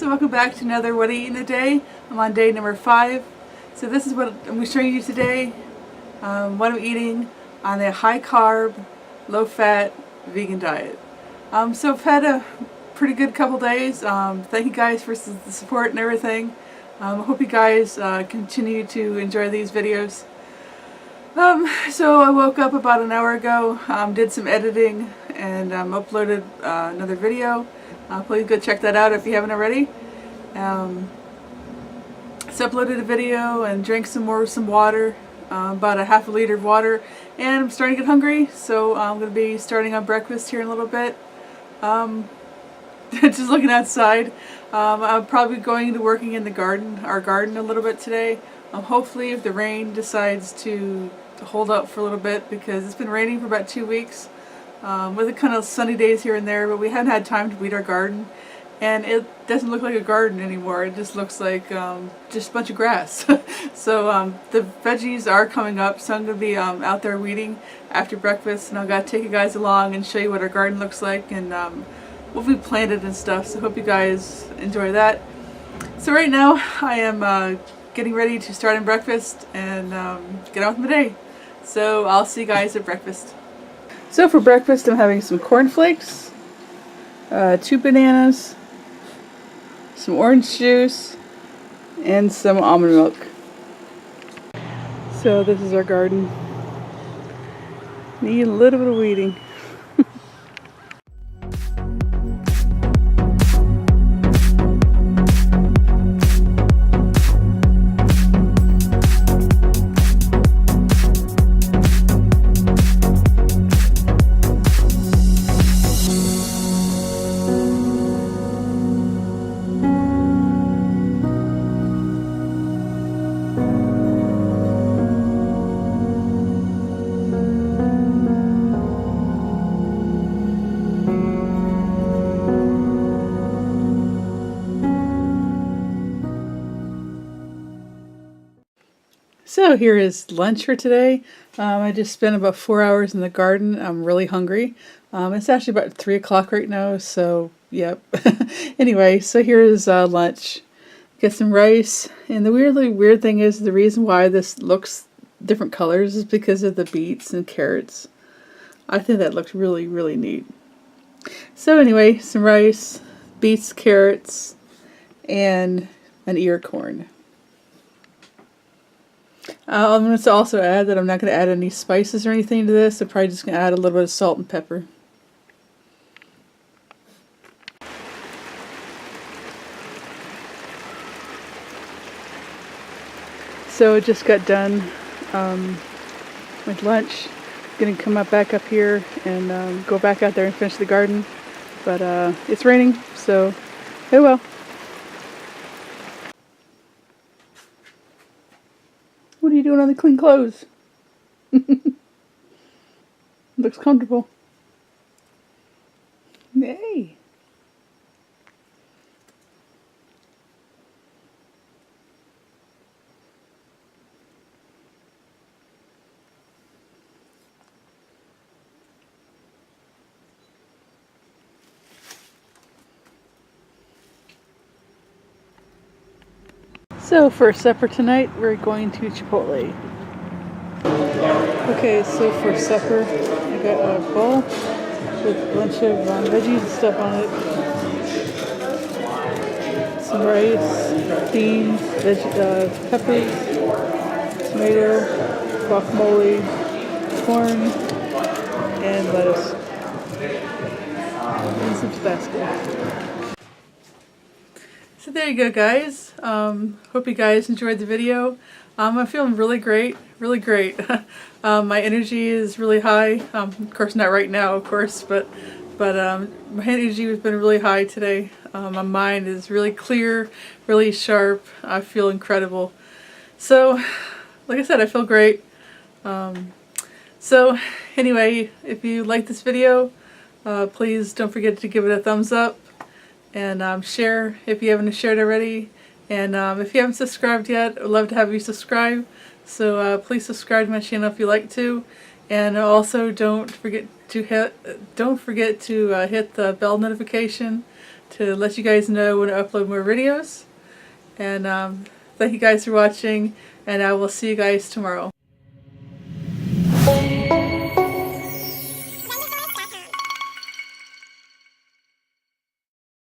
So welcome back to another What I Eat in a Day. I'm on day number 5. So this is what I'm going to show you today, what I'm eating on a high carb, low fat, vegan diet. So I've had a pretty good couple days. Thank you guys for the support and everything. I hope you guys continue to enjoy these videos. So I woke up about an hour ago, did some editing, and uploaded another video. Please go check that out if you haven't already. So uploaded a video and drank some water, about a half a liter of water, and I'm starting to get hungry, so I'm going to be starting on breakfast here in a little bit. Just looking outside. I'm probably going to working in the garden, our garden a little bit today. Hopefully if the rain decides to hold up for a little bit, because it's been raining for about 2 weeks. With a kind of sunny days here and there, but we haven't had time to weed our garden, and it doesn't look like a garden anymore. It just looks like just a bunch of grass. So the veggies are coming up, so I'm going to be out there weeding after breakfast, and I've got to take you guys along and show you what our garden looks like and what we planted and stuff, so hope you guys enjoy that. So right now I am getting ready to start on breakfast and get on with my day. So I'll see you guys at breakfast. So for breakfast I'm having some cornflakes, 2 bananas, some orange juice, and some almond milk. So this is our garden. Need a little bit of weeding. So here is lunch for today. I just spent about 4 hours in the garden. I'm really hungry. It's actually about 3 o'clock right now, so yep. Anyway, so here is lunch. Get some rice, and the really weird thing is the reason why this looks different colors is because of the beets and carrots. I think that looks really, really neat. So anyway, some rice, beets, carrots, and an ear of corn. I'm going to also add that I'm not going to add any spices or anything to this. I'm probably just going to add a little bit of salt and pepper. So it just got done with lunch. Going to come back up here and go back out there and finish the garden. But it's raining, so oh well. What are you doing on the clean clothes? Looks comfortable. Hey. So for supper tonight, we're going to Chipotle. Okay, so for supper, I got a bowl with a bunch of veggies and stuff on it. Some rice, beans, peppers, tomato, guacamole, corn, and lettuce. And some Tabasco. So there you go, guys. Hope you guys enjoyed the video. I'm feeling really great, really great. My energy is really high. Of course not right now, of course, but my energy has been really high today. My mind is really clear, really sharp. I feel incredible. So, like I said, I feel great. So anyway, if you like this video, please don't forget to give it a thumbs up. And share if you haven't shared already, and if you haven't subscribed yet, I'd love to have you subscribe, so please subscribe to my channel if you like to, and also don't forget to hit the bell notification to let you guys know when I upload more videos. And thank you guys for watching, and I will see you guys tomorrow.